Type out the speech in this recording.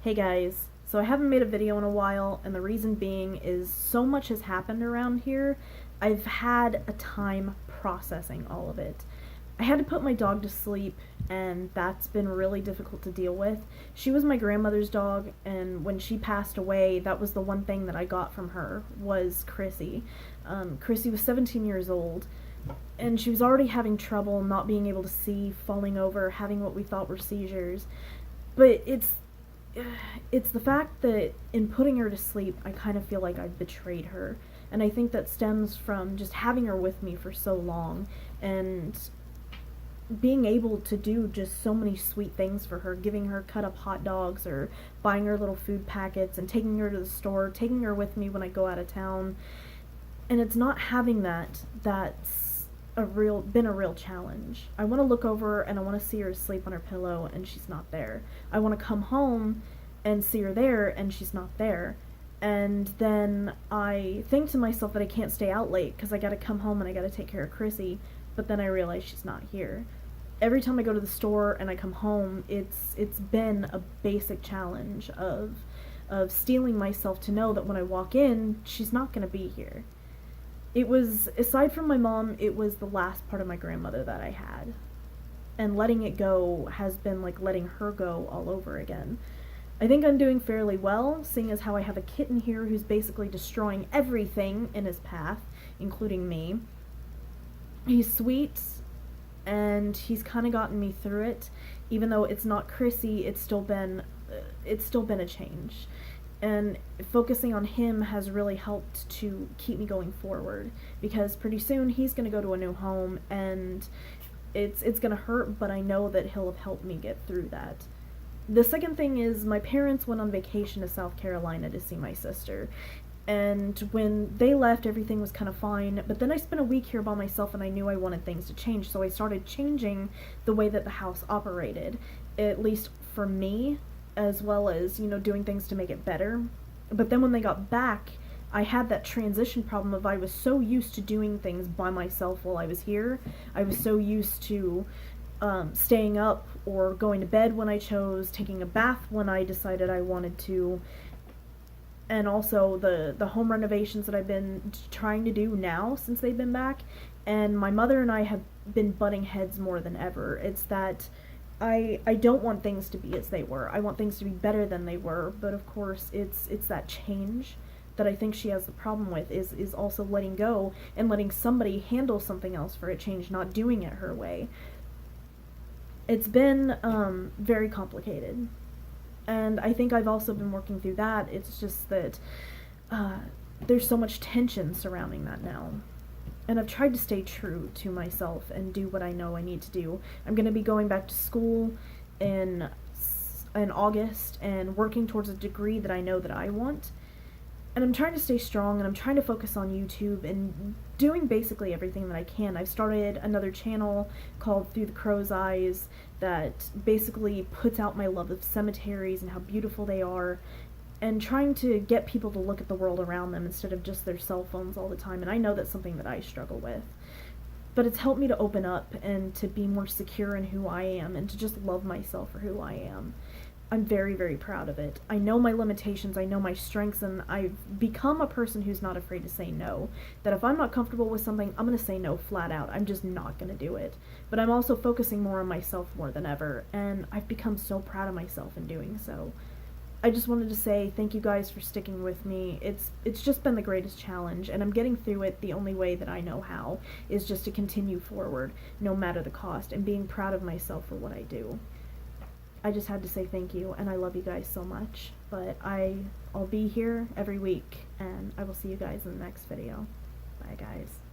Hey guys, so I haven't made a video in a while, and the reason being is so much has happened around here. I've had a time processing all of it. I had to put my dog to sleep, and that's been really difficult to deal with. She was my grandmother's dog, and when she passed away, that was the one thing that I got from her, was Chrissy. Chrissy was 17 years old, and she was already having trouble not being able to see, falling over, having what we thought were seizures. But it's the fact that in putting her to sleep, I kind of feel like I've betrayed her. And I think that stems from just having her with me for so long and being able to do just so many sweet things for her, giving her cut up hot dogs or buying her little food packets and taking her to the store, taking her with me when I go out of town. And it's not having that's been a real challenge. I want to look over and I want to see her asleep on her pillow and she's not there. I want to come home and see her there and she's not there. And then I think to myself that I can't stay out late because I got to come home and I got to take care of Chrissy, but then I realize she's not here. Every time I go to the store and I come home, it's been a basic challenge of steeling myself to know that when I walk in, she's not going to be here. It was, aside from my mom, it was the last part of my grandmother that I had. And letting it go has been like letting her go all over again. I think I'm doing fairly well, seeing as how I have a kitten here who's basically destroying everything in his path, including me. He's sweet, and he's kind of gotten me through it. Even though it's not Chrissy, it's still been a change. And focusing on him has really helped to keep me going forward, because pretty soon he's going to go to a new home and it's going to hurt, but I know that he'll have helped me get through that. The second thing is my parents went on vacation to South Carolina to see my sister, and when they left everything was kind of fine, but then I spent a week here by myself and I knew I wanted things to change, so I started changing the way that the house operated, at least for me, as well as, doing things to make it better. But then when they got back, I had that transition problem of I was so used to doing things by myself while I was here. I was so used to staying up or going to bed when I chose, taking a bath when I decided I wanted to, and also the home renovations that I've been trying to do now since they've been back. And my mother and I have been butting heads more than ever. It's that I don't want things to be as they were. I want things to be better than they were, but of course it's that change that I think she has the problem with, is also letting go and letting somebody handle something else for a change, not doing it her way. It's been very complicated, and I think I've also been working through that. It's just that there's so much tension surrounding that now. And I've tried to stay true to myself and do what I know I need to do. I'm going to be going back to school in August and working towards a degree that I know that I want. And I'm trying to stay strong, and I'm trying to focus on YouTube and doing basically everything that I can. I've started another channel called Through the Crow's Eyes that basically puts out my love of cemeteries and how beautiful they are, and trying to get people to look at the world around them instead of just their cell phones all the time. And I know that's something that I struggle with. But it's helped me to open up and to be more secure in who I am and to just love myself for who I am. I'm very, very proud of it. I know my limitations, I know my strengths, and I've become a person who's not afraid to say no. That if I'm not comfortable with something, I'm going to say no flat out. I'm just not going to do it. But I'm also focusing more on myself more than ever, and I've become so proud of myself in doing so. I just wanted to say thank you guys for sticking with me. It's just been the greatest challenge, and I'm getting through it the only way that I know how, is just to continue forward, no matter the cost, and being proud of myself for what I do. I just had to say thank you, and I love you guys so much. But I'll be here every week, and I will see you guys in the next video. Bye, guys.